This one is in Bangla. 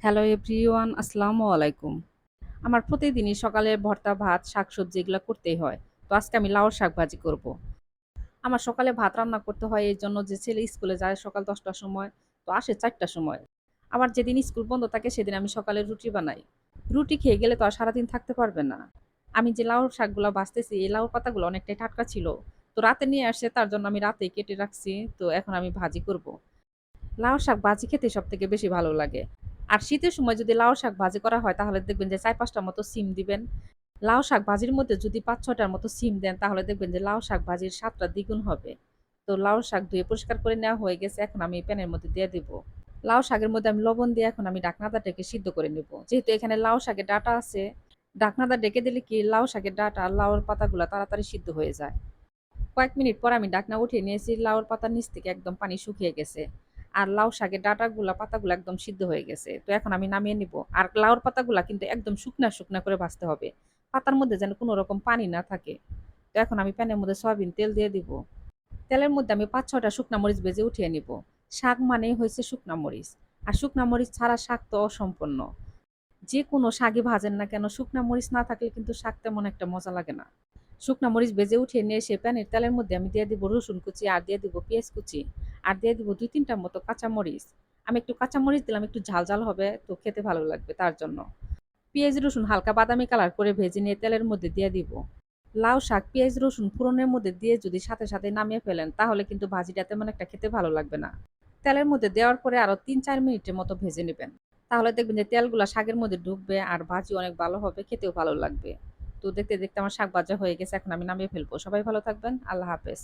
হ্যালো এভরিওয়ান, আসসালামু আলাইকুম। আমার প্রতিদিনই সকালে ভর্তা, ভাত, শাকসবজি এগুলা করতেই হয়। তো আজকে আমি লাউর শাক ভাজি করব। আমার সকালে ভাত রান্না করতে হয় এইজন্য যে ছেলে স্কুলে যায় সকাল ১০ টার সময়, তো আসে ৪ টার সময়। আবার যেদিন স্কুল বন্ধ থাকে সেদিন আমি সকালে রুটি বানাই। রুটি খেয়ে গেলে তো আর সারাদিন থাকতে পারবে না। আমি যে লাউর শাকগুলা ভাজতেছি, এই লাউর পাতাগুলো অনেকটাই টাটকা ছিল। তো রাতে নিয়ে আসছে তার জন্য আমি রাতেই কেটে রাখছি। তো এখন আমি ভাজি করব। লাউ শাক ভাজি খেতে সবথেকে বেশি ভালো লাগে। আর শীতের সময় যদি লাউ শাক ভাজি করা হয় তাহলে দেখবেন যে ৪-৫ টার মতো সিম দিবেন। লাউ শাক ভাজির মধ্যে যদি ৫-৬ টার মতো সিম দেন তাহলে দেখবেন যে লাউ শাক ভাজির স্বাদটা দ্বিগুণ হবে। তো লাউ শাক ধুয়ে পরিষ্কার করে নেওয়া হয়ে গেছে। এখন আমি প্যানের মধ্যে দিয়ে দিব। লাউ শাকের মধ্যে আমি লবণ দিয়ে এখন আমি ঢাকনাটা ডেকে সিদ্ধ করে নেব। যেহেতু এখানে লাউ শাকের ডাঁটা আছে, ঢাকনাটা ডেকে দিলে কি লাউ শাকের ডাঁটা আর লাউর পাতাগুলা তাড়াতাড়ি সিদ্ধ হয়ে যায়। কয়েক মিনিট পর আমি ঢাকনা উঠিয়ে নিয়েছি। লাউর পাতার নিচ থেকে একদম পানি শুকিয়ে গেছে। আর লাউ শাকের ডাঁটাগুলা, পাতাগুলা একদম সিদ্ধ হয়ে গেছে। তো এখন আমি নামিয়ে নিব। আর লাউর পাতাগুলা কিন্তু একদম শুকনা, শুকনা করে ভাজতে হবে। পাতার মধ্যে যেন কোন রকম পানি না থাকে। তো এখন আমি প্যানের মধ্যে সয়াবিন তেল দিয়ে দিব। তেলের মধ্যে আমি ৫-৬ টা শুকনা মরিচ ভেজে উঠিয়ে নিব। শাক মানেই হয়েছে শুকনা মরিচ। আর শুকনা মরিচ ছাড়া শাক তো অসম্পূর্ণ। যেকোনো শাকই ভাজেন না কেন শুকনা মরিচ না থাকলে কিন্তু শাক তেমন একটা মজা লাগে না। শুকনা মরিচ ভেজে উঠিয়ে নিয়ে এসে প্যানের তেলের মধ্যে আমি দিয়ে দিব রসুন কুচি, আর দিয়ে দিব পেঁয়াজ কুচি, আর দিয়ে দিব ২-৩ টার মতো কাঁচা মরিচ। আমি একটু কাঁচা মরিচ দিলাম, একটু ঝাল, ঝাল হবে তো খেতে ভালো লাগবে তার জন্য। পেঁয়াজ রসুন হালকা বাদামি কালার করে ভেজে নিয়ে তেলের মধ্যে দিয়ে দিব। লাউ শাক, পেঁয়াজ রসুন ফোড়নের মধ্যে দিয়ে যদি সাথে, সাথে নামিয়ে ফেলেন তাহলে কিন্তু ভাজিটা তেমন একটা খেতে ভালো লাগবে না। তেলের মধ্যে দেওয়ার পরে আরো ৩-৪ মিনিটের মতো ভেজে নিবেন। তাহলে দেখবেন যে তেলগুলা শাকের মধ্যে ঢুকবে আর ভাজি অনেক ভালো হবে, খেতেও ভালো লাগবে। তো দেখতে, দেখতে আমার শাক ভাজা হয়ে গেছে। এখন আমি নামিয়ে ফেলবো। সবাই ভালো থাকবেন। আল্লাহ হাফেজ।